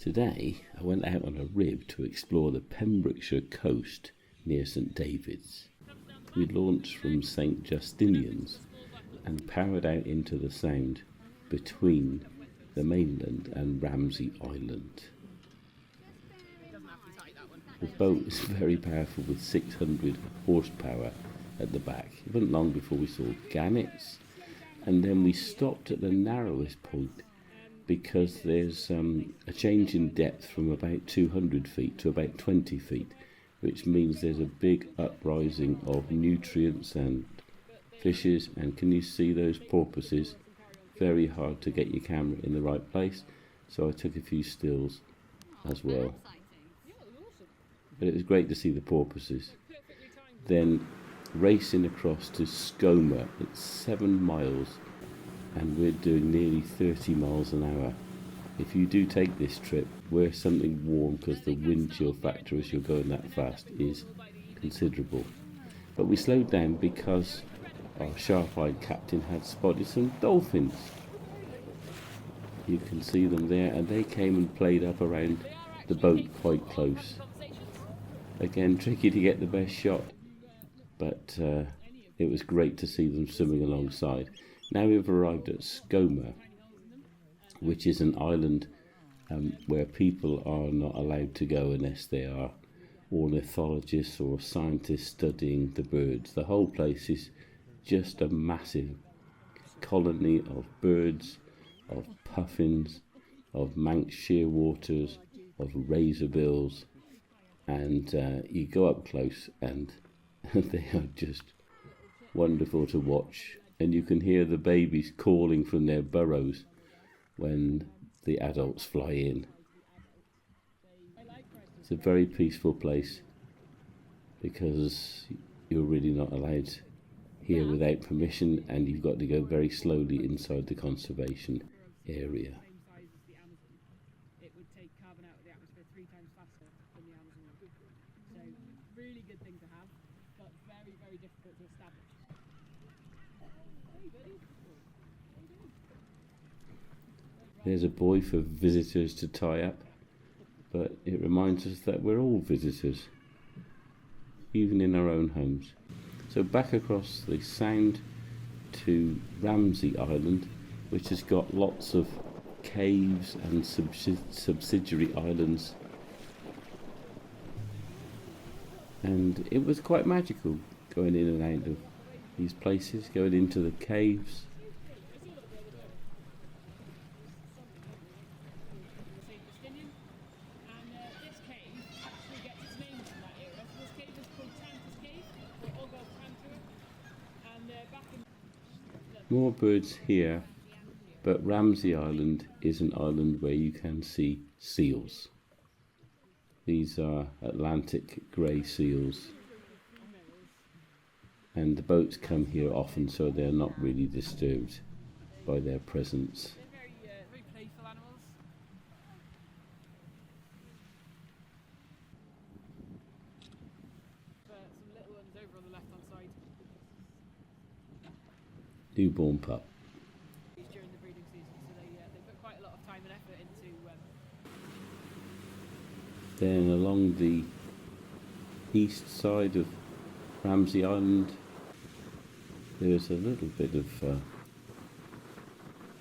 Today I went out on a rib to explore the Pembrokeshire coast near St Davids. We launched from St Justinian's and powered out into the Sound between the mainland and Ramsey Island. The boat is very powerful with 600 horsepower at the back. It wasn't long before we saw gannets, and then we stopped at the narrowest point because there's a change in depth from about 200 feet to about 20 feet, which means there's a big uprising of nutrients and fishes. And can you see those porpoises? Very hard to get your camera in the right place, so I took a few stills as well. But it was great to see the porpoises. Then racing across to Skomer, it's 7 miles, and we're doing nearly 30 miles an hour. If you do take this trip, wear something warm because the wind chill factor as you're going that fast is considerable. But we slowed down because our sharp-eyed captain had spotted some dolphins. You can see them there, and they came and played up around the boat quite close. Again, tricky to get the best shot, but it was great to see them swimming alongside. Now we've arrived at Skomer, which is an island where people are not allowed to go unless they are ornithologists or scientists studying the birds. The whole place is just a massive colony of birds, of puffins, of manx shearwaters, of razorbills, and you go up close and they are just wonderful to watch. And you can hear the babies calling from their burrows when the adults fly in. It's a very peaceful place because you're really not allowed here without permission, and you've got to go very slowly inside the conservation area. Really good thing to have, but very, very difficult to establish. There's a buoy for visitors to tie up, but it reminds us that we're all visitors, even in our own homes. So back across the Sound to Ramsey Island, which has got lots of caves and subsidiary islands. And it was quite magical going in and out of these places, going into the caves. More birds here, but Ramsey Island is an island where you can see seals. These are Atlantic grey seals, and the boats come here often, so they're not really disturbed by their presence. They're very playful animals. Some little ones over on the left-hand side. Newborn pup. During the breeding season, so they put quite a lot of time and effort into. Then along the east side of Ramsey Island, there's a little bit of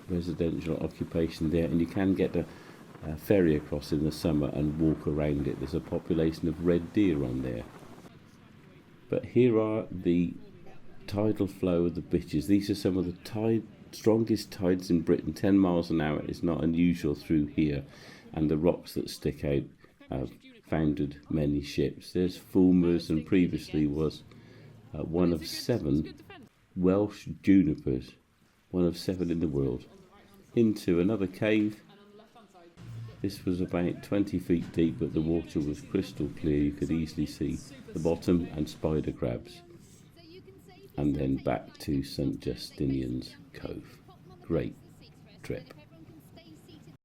residential occupation there, and you can get a ferry across in the summer and walk around it. There's a population of red deer on there. But here are the tidal flow of the bitches. These are some of the strongest tides in Britain. 10 miles an hour is not unusual through here, and the rocks that stick out have founded many ships. There's fulmers, and previously was one of 7 Welsh junipers, one of 7 in the world, into another cave. This was about 20 feet deep, but the water was crystal clear. You could easily see the bottom and spider crabs. And then back to St Justinian's Cove. Great trip.